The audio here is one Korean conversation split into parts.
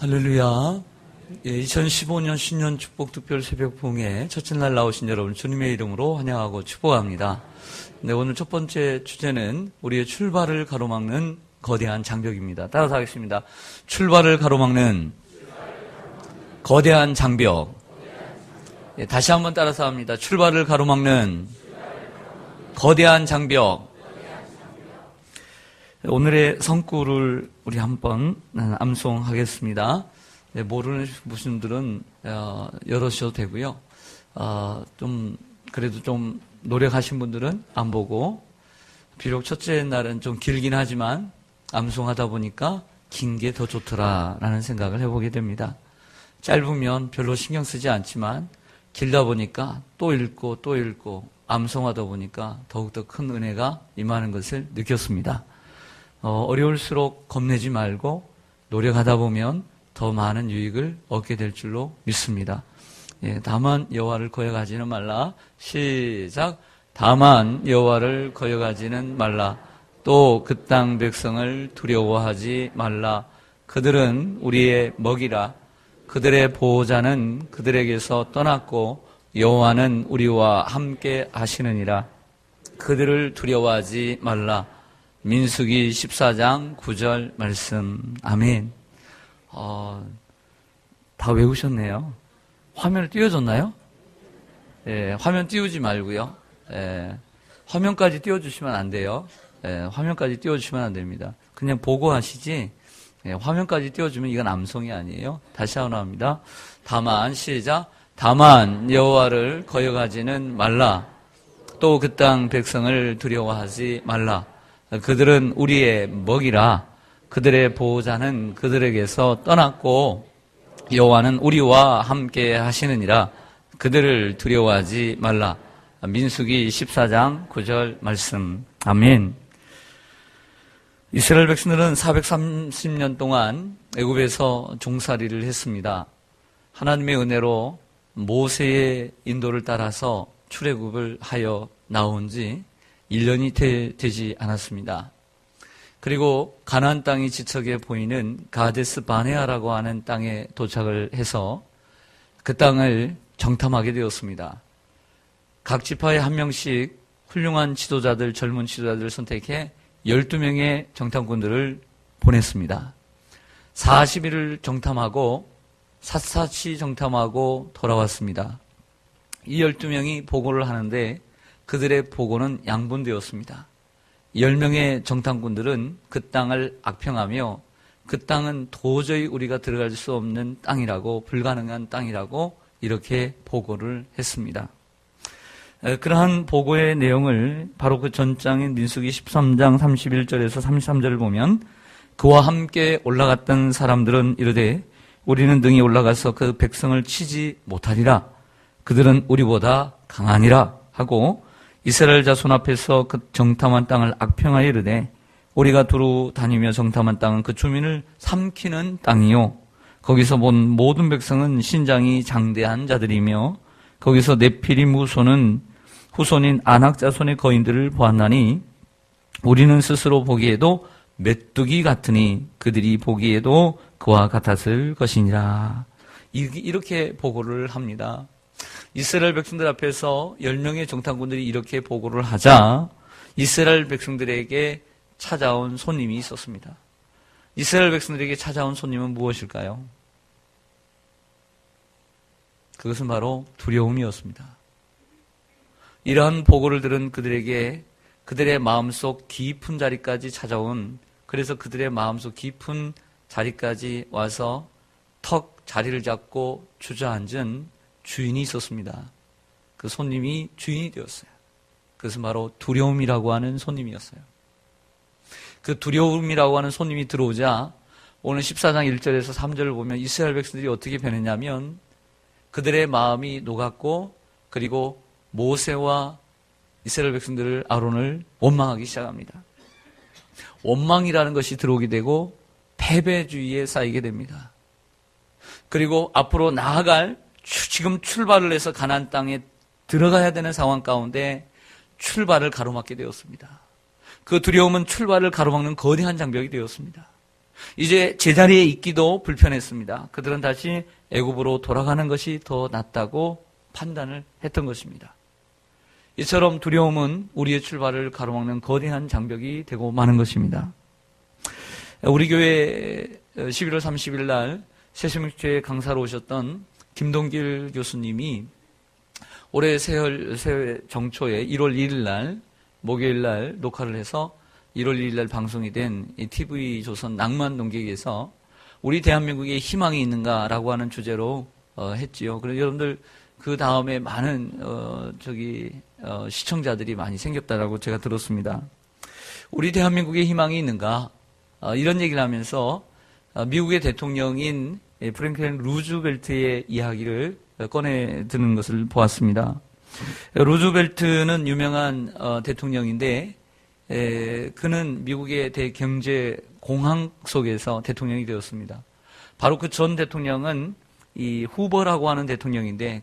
할렐루야. 2015년 신년 축복 특별 새벽 부흥회 첫째 날 나오신 여러분 주님의 이름으로 환영하고 축복합니다. 네, 오늘 첫 번째 주제는 우리의 출발을 가로막는 거대한 장벽입니다. 따라서 하겠습니다. 출발을 가로막는 거대한 장벽. 네, 다시 한번 따라서 합니다. 출발을 가로막는 거대한 장벽. 오늘의 성구를 우리 한번 암송하겠습니다. 네, 모르는 분들은 열으셔도 되고요. 좀 그래도 좀 노력하신 분들은 안 보고, 비록 첫째 날은 좀 길긴 하지만 암송하다 보니까 긴 게 더 좋더라라는 생각을 해보게 됩니다. 짧으면 별로 신경 쓰지 않지만 길다 보니까 또 읽고 또 읽고 암송하다 보니까 더욱더 큰 은혜가 임하는 것을 느꼈습니다. 어려울수록 겁내지 말고 노력하다 보면 더 많은 유익을 얻게 될 줄로 믿습니다. 예, 다만 여호와를 거역하지는 말라. 시작. 다만 여호와를 거역하지는 말라. 또 그 땅 백성을 두려워하지 말라. 그들은 우리의 먹이라. 그들의 보호자는 그들에게서 떠났고 여호와는 우리와 함께 하시느니라. 그들을 두려워하지 말라. 민수기 14장 9절 말씀. 아멘. 다 외우셨네요. 화면을 띄워줬나요? 예, 화면 띄우지 말고요. 예, 화면까지 띄워주시면 안 돼요. 예, 화면까지 띄워주시면 안 됩니다. 그냥 보고 하시지, 예, 화면까지 띄워주면 이건 암송이 아니에요. 다시 한번 합니다. 다만, 시작. 다만 여호와를 거역하지는 말라. 또 그 땅 백성을 두려워하지 말라. 그들은 우리의 먹이라. 그들의 보호자는 그들에게서 떠났고 여호와는 우리와 함께 하시느니라. 그들을 두려워하지 말라. 민수기 14장 9절 말씀. 아멘. 이스라엘 백성들은 430년 동안 애굽에서 종살이를 했습니다. 하나님의 은혜로 모세의 인도를 따라서 출애굽을 하여 나온 지 1년이 되지 않았습니다. 그리고 가나안 땅이 지척에 보이는 가데스 바네아라고 하는 땅에 도착을 해서 그 땅을 정탐하게 되었습니다. 각 지파에 한 명씩 훌륭한 지도자들, 젊은 지도자들을 선택해 12명의 정탐꾼들을 보냈습니다. 40일을 정탐하고 샅샅이 정탐하고 돌아왔습니다. 이 12명이 보고를 하는데 그들의 보고는 양분되었습니다. 10명의 정탐꾼들은 그 땅을 악평하며 그 땅은 도저히 우리가 들어갈 수 없는 땅이라고, 불가능한 땅이라고 이렇게 보고를 했습니다. 그러한 보고의 내용을 바로 그 전장인 민수기 13장 31절에서 33절을 보면, 그와 함께 올라갔던 사람들은 이르되 우리는 능히 올라가서 그 백성을 치지 못하리라. 그들은 우리보다 강하니라 하고 이스라엘 자손 앞에서 그 정탐한 땅을 악평하여 이르되 우리가 두루 다니며 정탐한 땅은 그 주민을 삼키는 땅이요, 거기서 본 모든 백성은 신장이 장대한 자들이며 거기서 네피림 후손인 아낙 자손의 거인들을 보았나니 우리는 스스로 보기에도 메뚜기 같으니 그들이 보기에도 그와 같았을 것이니라. 이렇게 보고를 합니다. 이스라엘 백성들 앞에서 10명의 정탐꾼들이 이렇게 보고를 하자 이스라엘 백성들에게 찾아온 손님이 있었습니다. 이스라엘 백성들에게 찾아온 손님은 무엇일까요? 그것은 바로 두려움이었습니다. 이러한 보고를 들은 그들에게 그들의 마음속 깊은 자리까지 찾아온, 그래서 그들의 마음속 깊은 자리까지 와서 턱 자리를 잡고 주저앉은 주인이 있었습니다. 그 손님이 주인이 되었어요. 그것은 바로 두려움이라고 하는 손님이었어요. 그 두려움이라고 하는 손님이 들어오자 오늘 14장 1절에서 3절을 보면 이스라엘 백성들이 어떻게 변했냐면 그들의 마음이 녹았고, 그리고 모세와 이스라엘 백성들을, 아론을 원망하기 시작합니다. 원망이라는 것이 들어오게 되고 패배주의에 쌓이게 됩니다. 그리고 앞으로 나아갈, 지금 출발을 해서 가나안 땅에 들어가야 되는 상황 가운데 출발을 가로막게 되었습니다. 그 두려움은 출발을 가로막는 거대한 장벽이 되었습니다. 이제 제자리에 있기도 불편했습니다. 그들은 다시 애굽으로 돌아가는 것이 더 낫다고 판단을 했던 것입니다. 이처럼 두려움은 우리의 출발을 가로막는 거대한 장벽이 되고 마는 것입니다. 우리 교회 11월 30일 날 새신명주에 강사로 오셨던 김동길 교수님이 올해 새해 정초에 1월 1일 날 목요일 날 녹화를 해서 1월 1일 날 방송이 된 TV조선 낭만 농객에서 우리 대한민국에 희망이 있는가라고 하는 주제로 했지요. 그래서 여러분들 그 다음에 많은 시청자들이 많이 생겼다라고 제가 들었습니다. 우리 대한민국에 희망이 있는가? 이런 얘기를 하면서 미국의 대통령인 프랭클린 루즈벨트의 이야기를 꺼내 드는 것을 보았습니다. 루즈벨트는 유명한 대통령인데 그는 미국의 대경제 공황 속에서 대통령이 되었습니다. 바로 그 전 대통령은 이 후보라고 하는 대통령인데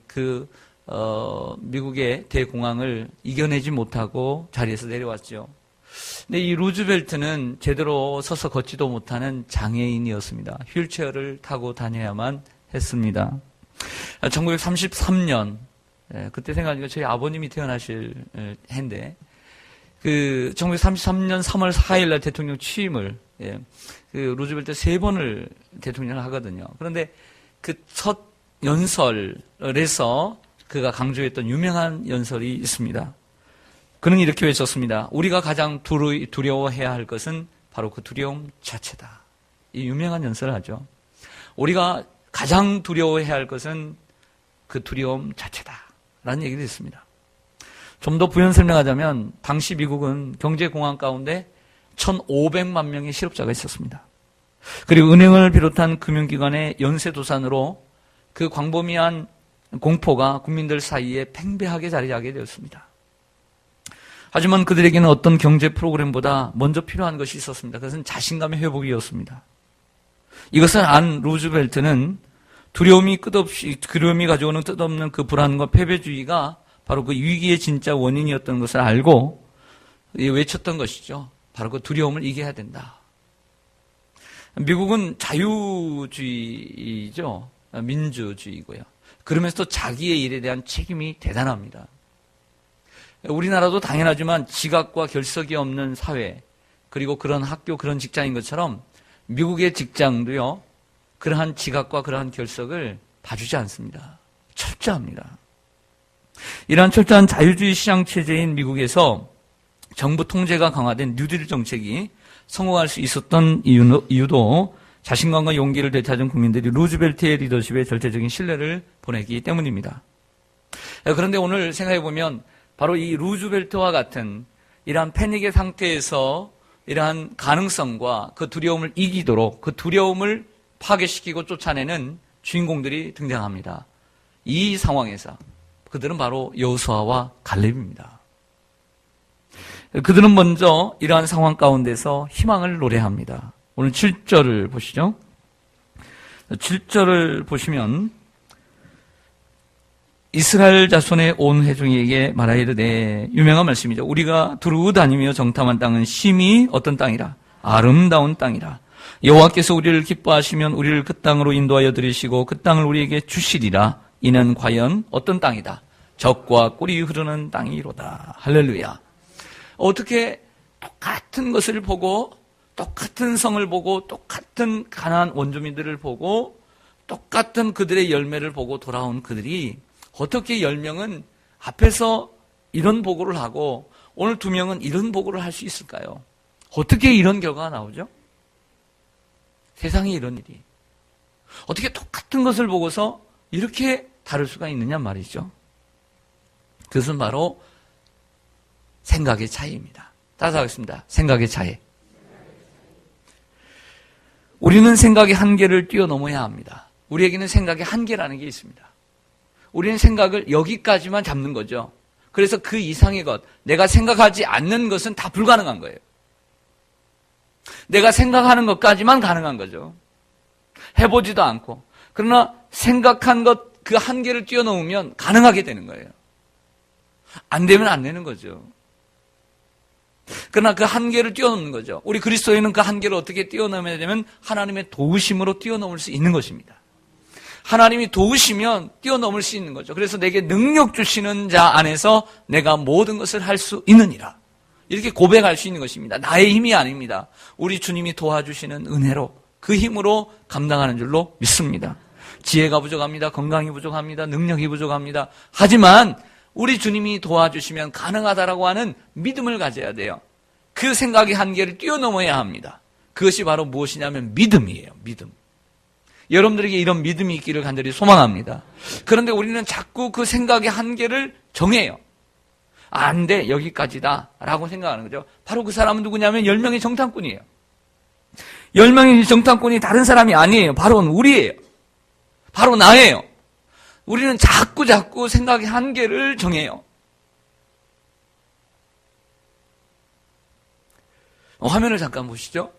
미국의 대공황을 이겨내지 못하고 자리에서 내려왔죠. 근데 이 루즈벨트는 제대로 서서 걷지도 못하는 장애인이었습니다. 휠체어를 타고 다녀야만 했습니다. 1933년, 그때 생각하니까 저희 아버님이 태어나실 해인데, 1933년 3월 4일 날 대통령 취임을, 루즈벨트 3번을 대통령을 하거든요. 그런데 그 첫 연설에서 그가 강조했던 유명한 연설이 있습니다. 그는 이렇게 외쳤습니다. 우리가 가장 두려워해야 할 것은 바로 그 두려움 자체다. 이 유명한 연설을 하죠. 우리가 가장 두려워해야 할 것은 그 두려움 자체다. 라는 얘기를 했습니다. 좀 더 부연 설명하자면 당시 미국은 경제공황 가운데 1,500만 명의 실업자가 있었습니다. 그리고 은행을 비롯한 금융기관의 연쇄도산으로 그 광범위한 공포가 국민들 사이에 팽배하게 자리하게 되었습니다. 하지만 그들에게는 어떤 경제 프로그램보다 먼저 필요한 것이 있었습니다. 그것은 자신감의 회복이었습니다. 이것을 안 루즈벨트는 두려움이 가져오는 뜻없는 그 불안과 패배주의가 바로 그 위기의 진짜 원인이었던 것을 알고 외쳤던 것이죠. 바로 그 두려움을 이겨야 된다. 미국은 자유주의죠. 민주주의고요. 그러면서 또 자기의 일에 대한 책임이 대단합니다. 우리나라도 당연하지만 지각과 결석이 없는 사회, 그리고 그런 학교, 그런 직장인 것처럼 미국의 직장도요, 그러한 지각과 그러한 결석을 봐주지 않습니다. 철저합니다. 이러한 철저한 자유주의 시장 체제인 미국에서 정부 통제가 강화된 뉴딜 정책이 성공할 수 있었던 이유도 자신감과 용기를 되찾은 국민들이 루즈벨트의 리더십에 절대적인 신뢰를 보내기 때문입니다. 그런데 오늘 생각해보면 바로 이 루즈벨트와 같은 이러한 패닉의 상태에서 이러한 가능성과 그 두려움을 이기도록 그 두려움을 파괴시키고 쫓아내는 주인공들이 등장합니다. 이 상황에서 그들은 바로 여호수아와 갈렙입니다. 그들은 먼저 이러한 상황 가운데서 희망을 노래합니다. 오늘 7절을 보시죠. 7절을 보시면 이스라엘 자손의 온 회중에게 말하여 이르되, 유명한 말씀이죠. 우리가 두루 다니며 정탐한 땅은 심히 어떤 땅이라? 아름다운 땅이라. 여호와께서 우리를 기뻐하시면 우리를 그 땅으로 인도하여 들이시고 그 땅을 우리에게 주시리라. 이는 과연 어떤 땅이다? 젖과 꿀이 흐르는 땅이로다. 할렐루야. 어떻게 똑같은 것을 보고, 똑같은 성을 보고, 똑같은 가나안 원주민들을 보고, 똑같은 그들의 열매를 보고 돌아온 그들이 어떻게 10명은 앞에서 이런 보고를 하고 오늘 2명은 이런 보고를 할 수 있을까요? 어떻게 이런 결과가 나오죠? 세상에 이런 일이. 어떻게 똑같은 것을 보고서 이렇게 다를 수가 있느냐 말이죠. 그것은 바로 생각의 차이입니다. 따라서 하겠습니다. 생각의 차이. 우리는 생각의 한계를 뛰어넘어야 합니다. 우리에게는 생각의 한계라는 게 있습니다. 우리는 생각을 여기까지만 잡는 거죠. 그래서 그 이상의 것, 내가 생각하지 않는 것은 다 불가능한 거예요. 내가 생각하는 것까지만 가능한 거죠. 해보지도 않고. 그러나 생각한 것, 그 한계를 뛰어넘으면 가능하게 되는 거예요. 안 되면 안 되는 거죠. 그러나 그 한계를 뛰어넘는 거죠. 우리 그리스도인은 그 한계를 어떻게 뛰어넘어야 되면 하나님의 도우심으로 뛰어넘을 수 있는 것입니다. 하나님이 도우시면 뛰어넘을 수 있는 거죠. 그래서 내게 능력 주시는 자 안에서 내가 모든 것을 할 수 있느니라. 이렇게 고백할 수 있는 것입니다. 나의 힘이 아닙니다. 우리 주님이 도와주시는 은혜로 그 힘으로 감당하는 줄로 믿습니다. 지혜가 부족합니다. 건강이 부족합니다. 능력이 부족합니다. 하지만 우리 주님이 도와주시면 가능하다라고 하는 믿음을 가져야 돼요. 그 생각의 한계를 뛰어넘어야 합니다. 그것이 바로 무엇이냐면 믿음이에요. 믿음. 여러분들에게 이런 믿음이 있기를 간절히 소망합니다. 그런데 우리는 자꾸 그 생각의 한계를 정해요. 안 돼, 여기까지다 라고 생각하는 거죠. 바로 그 사람은 누구냐면 10명의 정탐꾼이에요. 10명의 정탐꾼이 다른 사람이 아니에요. 바로 우리예요. 바로 나예요. 우리는 자꾸 생각의 한계를 정해요. 화면을 잠깐 보시죠.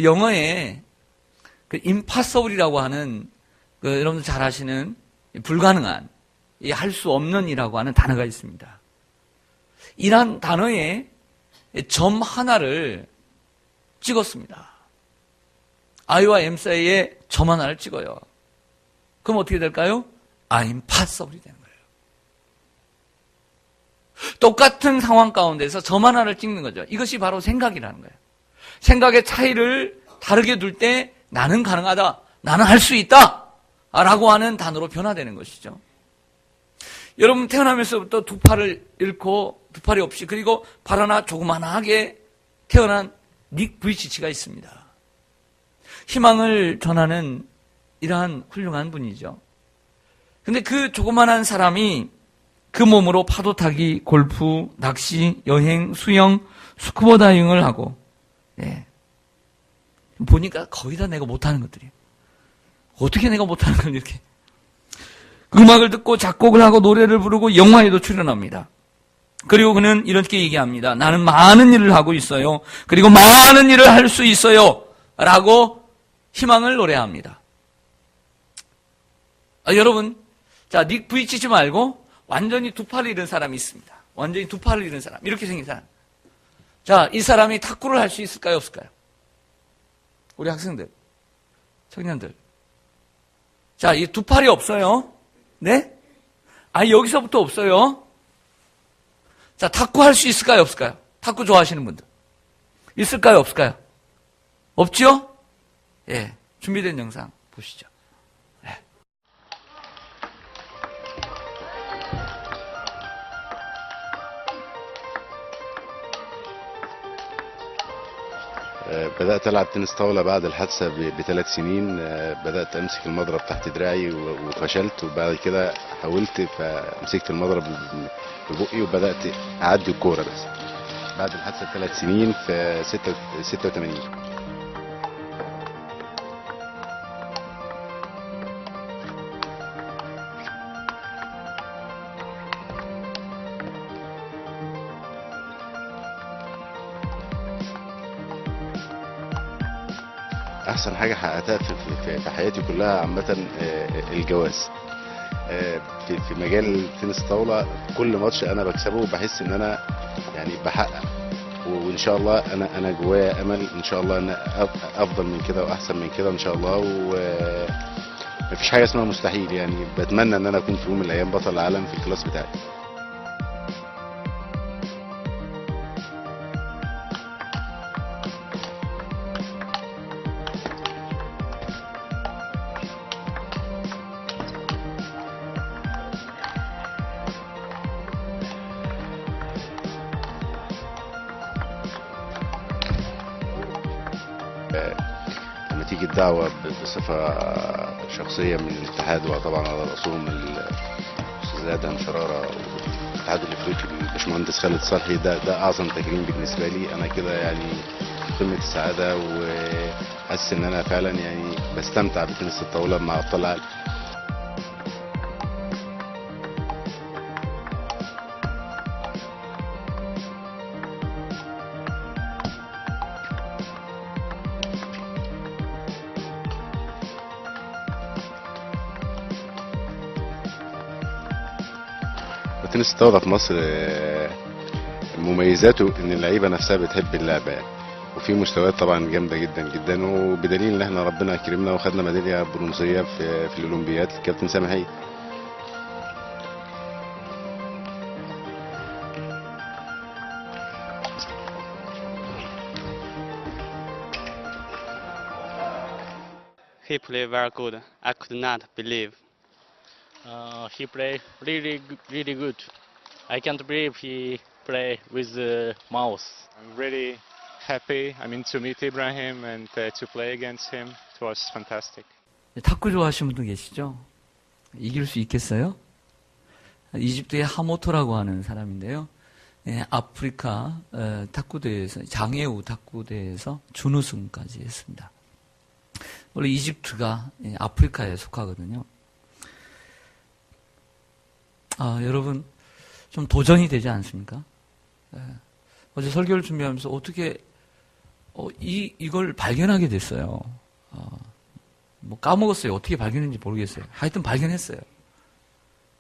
영어에 그 impossible이라고 하는 여러분들 잘 아시는 불가능한, 할 수 없는 이라고 하는 단어가 있습니다. 이란 단어에 점 하나를 찍었습니다. I와 M 사이에 점 하나를 찍어요. 그럼 어떻게 될까요? impossible이 되는 거예요. 똑같은 상황 가운데서 점 하나를 찍는 거죠. 이것이 바로 생각이라는 거예요. 생각의 차이를 다르게 둘 때 나는 가능하다, 나는 할 수 있다 라고 하는 단어로 변화되는 것이죠. 여러분 태어나면서부터 두 팔을 잃고 두 팔이 없이 그리고 발 하나 조그만하게 태어난 닉 부이치치가 있습니다. 희망을 전하는 이러한 훌륭한 분이죠. 근데 그 조그만한 사람이 그 몸으로 파도 타기, 골프, 낚시, 여행, 수영, 스쿠버 다이빙을 하고, 보니까 거의 다 내가 못하는 것들이에요. 어떻게 내가 못하는 걸 이렇게. 음악을 듣고 작곡을 하고 노래를 부르고 영화에도 출연합니다. 그리고 그는 이렇게 얘기합니다. 나는 많은 일을 하고 있어요. 그리고 많은 일을 할 수 있어요. 라고 희망을 노래합니다. 여러분, 자, 닉 부이치치 말고 완전히 두 팔을 잃은 사람이 있습니다. 완전히 두 팔을 잃은 사람. 이렇게 생긴 사람. 자, 이 사람이 탁구를 할 수 있을까요? 없을까요? 우리 학생들, 청년들. 자, 이 두 팔이 없어요. 네? 여기서부터 없어요. 자, 탁구 할 수 있을까요? 없을까요? 탁구 좋아하시는 분들. 있을까요? 없을까요? 없죠? 예. 준비된 영상 보시죠. 예. بدأت ألعب تنس طاولة بعد الحادثة ب3 سنين. بدأت أمسك المضرب تحت دراعي وفشلت، وبعد كده حاولت فمسكت المضرب ببقي وبدأت أعدي الكورة. بس بعد الحادثة ب3 سنين في 86. احسن حاجه حققتها في حياتي كلها عامه الجواز. في مجال تنس الطاوله كل ماتش انا بكسبه بحس ان انا يعني بحقق، وان شاء الله انا جوايا امل ان شاء الله ان افضل من كده واحسن من كده ان شاء الله. ومفيش حاجه اسمها مستحيل، يعني بتمنى ان انا اكون في يوم من الايام بطل العالم في الكلاس بتاعي. لما تيجي الدعوة بصفة شخصية من الاتحاد، وطبعا على رأسهم الأستاذ آدم شرارة والاتحاد الأفريقي الباشمهندس خالد صالحي، ده أعظم تكريم بالنسبة لي. أنا كده يعني قمة السعادة، وحاسس إن أنا فعلا يعني بستمتع بتنس الطاولة مع أبطال العالم. تنس الطاولة في مصر مميزاته ان اللعيبه نفسها بتحب اللعبه يعني. وفي مستويات طبعا جامده جدا جدا، وبدليل ان احنا ربنا كرمنا وخدنا ميداليه برونزيه في الاولمبياد الكابتن سامح عيد. He played very good. I could not believe. He played really good. I can't believe he played with the mouse. I'm really happy, to meet Ibrahim and to play against him. It was fantastic. 탁구 좋아하시는 분도 계시죠? 이길 수 있겠어요? 이집트의 하모토라고 하는 사람인데요. 아프리카 탁구대회에서 장애우 탁구대회에서 준우승까지 했습니다. 원래 이집트가 아프리카에 속하거든요. 여러분 좀 도전이 되지 않습니까? 어제 설교를 준비하면서 어떻게 이걸 발견하게 됐어요. 뭐 까먹었어요. 어떻게 발견했는지 모르겠어요. 하여튼 발견했어요.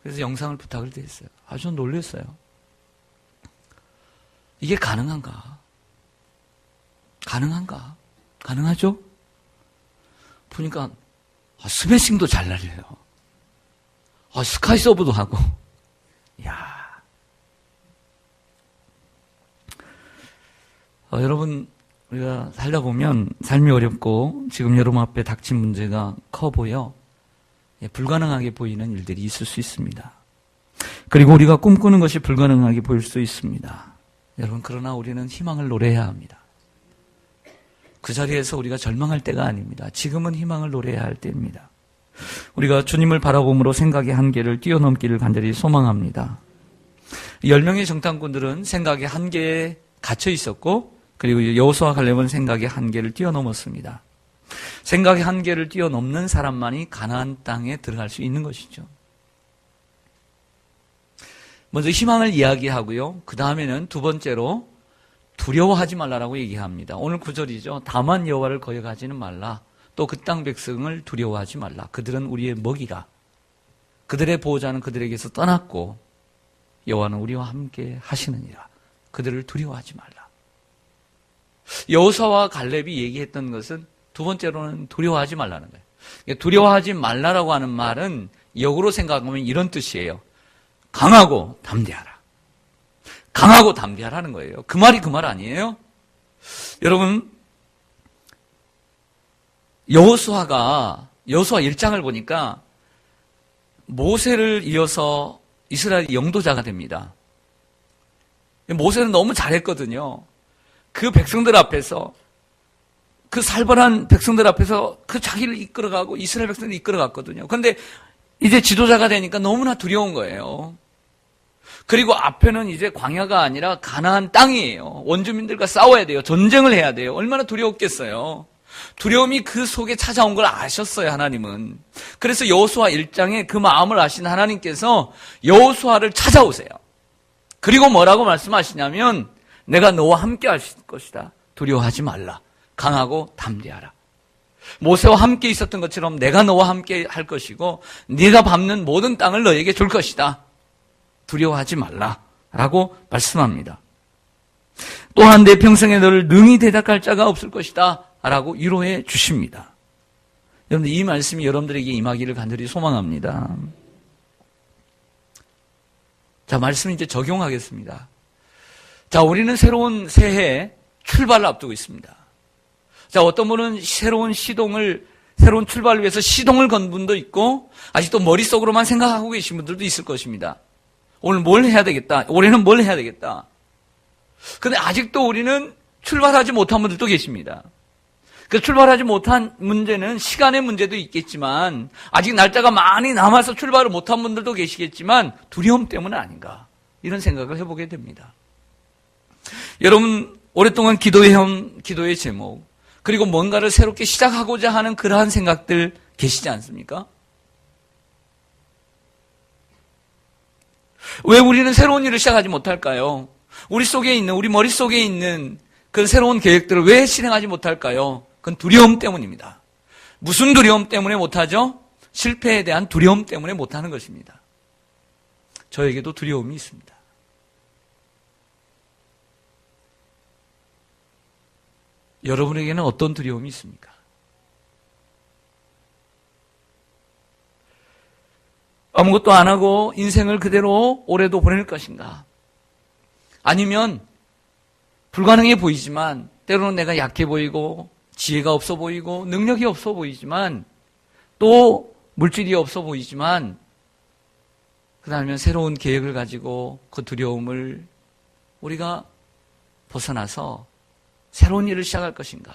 그래서 영상을 부탁을 드렸어요. 아주 놀랐어요. 이게 가능한가? 가능하죠? 보니까 스매싱도 잘 날려요. 스카이 서브도 하고. 이야. 여러분, 우리가 살다 보면 삶이 어렵고 지금 여러분 앞에 닥친 문제가 커 보여 불가능하게 보이는 일들이 있을 수 있습니다. 그리고 우리가 꿈꾸는 것이 불가능하게 보일 수 있습니다. 여러분, 그러나 우리는 희망을 노래해야 합니다. 그 자리에서 우리가 절망할 때가 아닙니다. 지금은 희망을 노래해야 할 때입니다. 우리가 주님을 바라봄으로 생각의 한계를 뛰어넘기를 간절히 소망합니다. 10명의 정탐꾼들은 생각의 한계에 갇혀 있었고, 그리고 여호수아 갈렙은 생각의 한계를 뛰어넘었습니다. 생각의 한계를 뛰어넘는 사람만이 가나안 땅에 들어갈 수 있는 것이죠. 먼저 희망을 이야기하고요. 그 다음에는 두 번째로 두려워하지 말라라고 얘기합니다. 오늘 구절이죠. 다만 여호와를 거역하지는 말라. 또 그 땅 백성을 두려워하지 말라. 그들은 우리의 먹이라. 그들의 보호자는 그들에게서 떠났고 여호와는 우리와 함께 하시느니라. 그들을 두려워하지 말라. 여호수아와 갈렙이 얘기했던 것은 두 번째로는 두려워하지 말라는 거예요. 두려워하지 말라라고 하는 말은 역으로 생각하면 이런 뜻이에요. 강하고 담대하라. 강하고 담대하라는 거예요. 그 말이 그 말 아니에요? 여러분, 여호수아 1장을 보니까 모세를 이어서 이스라엘이 영도자가 됩니다. 모세는 너무 잘했거든요. 그 백성들 앞에서, 그 살벌한 백성들 앞에서 그 자기를 이끌어가고 이스라엘 백성을 이끌어갔거든요. 그런데 이제 지도자가 되니까 너무나 두려운 거예요. 그리고 앞에는 이제 광야가 아니라 가나안 땅이에요. 원주민들과 싸워야 돼요. 전쟁을 해야 돼요. 얼마나 두려웠겠어요. 두려움이 그 속에 찾아온 걸 아셨어요, 하나님은. 그래서 여호수아 1장에 그 마음을 아신 하나님께서 여호수아를 찾아오세요. 그리고 뭐라고 말씀하시냐면 내가 너와 함께 할 것이다. 두려워하지 말라. 강하고 담대하라. 모세와 함께 있었던 것처럼 내가 너와 함께 할 것이고 네가 밟는 모든 땅을 너에게 줄 것이다. 두려워하지 말라 라고 말씀합니다. 또한 내 평생에 너를 능히 대적할 자가 없을 것이다 라고 위로해 주십니다. 여러분들, 이 말씀이 여러분들에게 임하기를 간절히 소망합니다. 자, 말씀 이제 적용하겠습니다. 자, 우리는 새로운 새해 출발을 앞두고 있습니다. 자, 어떤 분은 새로운 출발을 위해서 시동을 건 분도 있고, 아직도 머릿속으로만 생각하고 계신 분들도 있을 것입니다. 오늘 뭘 해야 되겠다. 올해는 뭘 해야 되겠다. 근데 아직도 우리는 출발하지 못한 분들도 계십니다. 그 출발하지 못한 문제는 시간의 문제도 있겠지만, 아직 날짜가 많이 남아서 출발을 못한 분들도 계시겠지만, 두려움 때문은 아닌가. 이런 생각을 해보게 됩니다. 여러분, 오랫동안 기도해온 기도의 제목, 그리고 뭔가를 새롭게 시작하고자 하는 그러한 생각들 계시지 않습니까? 왜 우리는 새로운 일을 시작하지 못할까요? 우리 머릿속에 있는 그 새로운 계획들을 왜 실행하지 못할까요? 그건 두려움 때문입니다. 무슨 두려움 때문에 못하죠? 실패에 대한 두려움 때문에 못하는 것입니다. 저에게도 두려움이 있습니다. 여러분에게는 어떤 두려움이 있습니까? 아무것도 안 하고 인생을 그대로 올해도 보낼 것인가? 아니면 불가능해 보이지만 때로는 내가 약해 보이고 지혜가 없어 보이고 능력이 없어 보이지만 또 물질이 없어 보이지만 그다음에 새로운 계획을 가지고 그 두려움을 우리가 벗어나서 새로운 일을 시작할 것인가?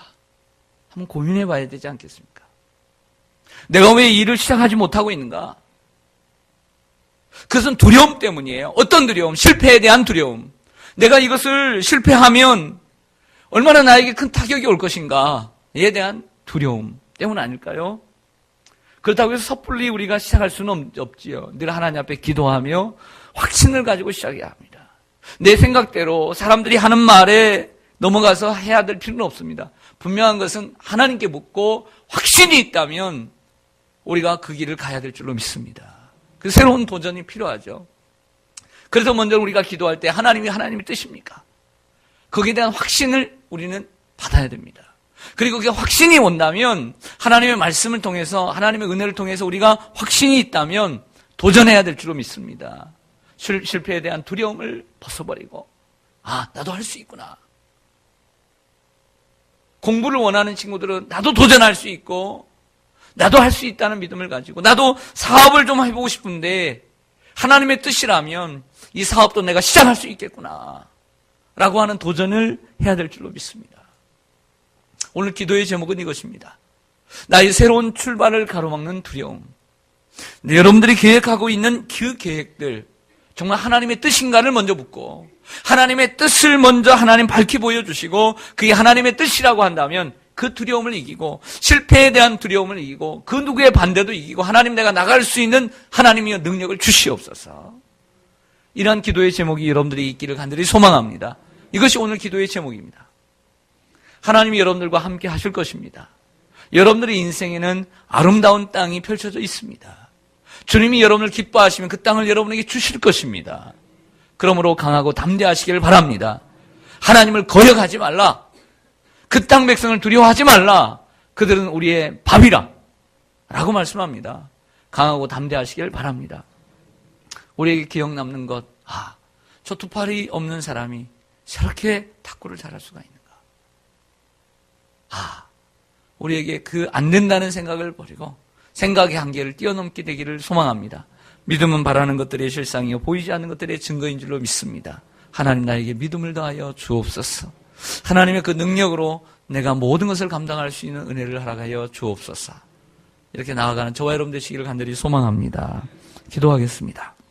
한번 고민해 봐야 되지 않겠습니까? 내가 왜 일을 시작하지 못하고 있는가? 그것은 두려움 때문이에요. 어떤 두려움? 실패에 대한 두려움. 내가 이것을 실패하면 얼마나 나에게 큰 타격이 올 것인가에 대한 두려움 때문 아닐까요? 그렇다고 해서 섣불리 우리가 시작할 수는 없지요. 늘 하나님 앞에 기도하며 확신을 가지고 시작해야 합니다. 내 생각대로 사람들이 하는 말에 넘어가서 해야 될 필요는 없습니다. 분명한 것은 하나님께 묻고 확신이 있다면 우리가 그 길을 가야 될 줄로 믿습니다. 그 새로운 도전이 필요하죠. 그래서 먼저 우리가 기도할 때 하나님이 하나님의 뜻입니까? 거기에 대한 확신을 우리는 받아야 됩니다. 그리고 그게 확신이 온다면 하나님의 말씀을 통해서 하나님의 은혜를 통해서 우리가 확신이 있다면 도전해야 될 줄로 믿습니다. 실패에 대한 두려움을 벗어버리고 나도 할 수 있구나. 공부를 원하는 친구들은 나도 도전할 수 있고 나도 할 수 있다는 믿음을 가지고 나도 사업을 좀 해보고 싶은데 하나님의 뜻이라면 이 사업도 내가 시작할 수 있겠구나 라고 하는 도전을 해야 될 줄로 믿습니다. 오늘 기도의 제목은 이것입니다. 나의 새로운 출발을 가로막는 두려움. 여러분들이 계획하고 있는 그 계획들 정말 하나님의 뜻인가를 먼저 묻고 하나님의 뜻을 먼저 하나님 밝히 보여주시고 그게 하나님의 뜻이라고 한다면 그 두려움을 이기고 실패에 대한 두려움을 이기고 그 누구의 반대도 이기고 하나님 내가 나갈 수 있는 하나님의 능력을 주시옵소서. 이러한 기도의 제목이 여러분들이 있기를 간절히 소망합니다. 이것이 오늘 기도의 제목입니다. 하나님이 여러분들과 함께 하실 것입니다. 여러분들의 인생에는 아름다운 땅이 펼쳐져 있습니다. 주님이 여러분을 기뻐하시면 그 땅을 여러분에게 주실 것입니다. 그러므로 강하고 담대하시기를 바랍니다. 하나님을 거역하지 말라. 그 땅 백성을 두려워하지 말라. 그들은 우리의 밥이라 라고 말씀합니다. 강하고 담대하시기를 바랍니다. 우리에게 기억 남는 것, 저 두 팔이 없는 사람이 저렇게 탁구를 잘할 수가 있는가. 우리에게 그 안 된다는 생각을 버리고 생각의 한계를 뛰어넘게 되기를 소망합니다. 믿음은 바라는 것들의 실상이요 보이지 않는 것들의 증거인 줄로 믿습니다. 하나님 나에게 믿음을 더하여 주옵소서. 하나님의 그 능력으로 내가 모든 것을 감당할 수 있는 은혜를 허락하여 주옵소서. 이렇게 나아가는 저와 여러분 되시기를 간절히 소망합니다. 기도하겠습니다.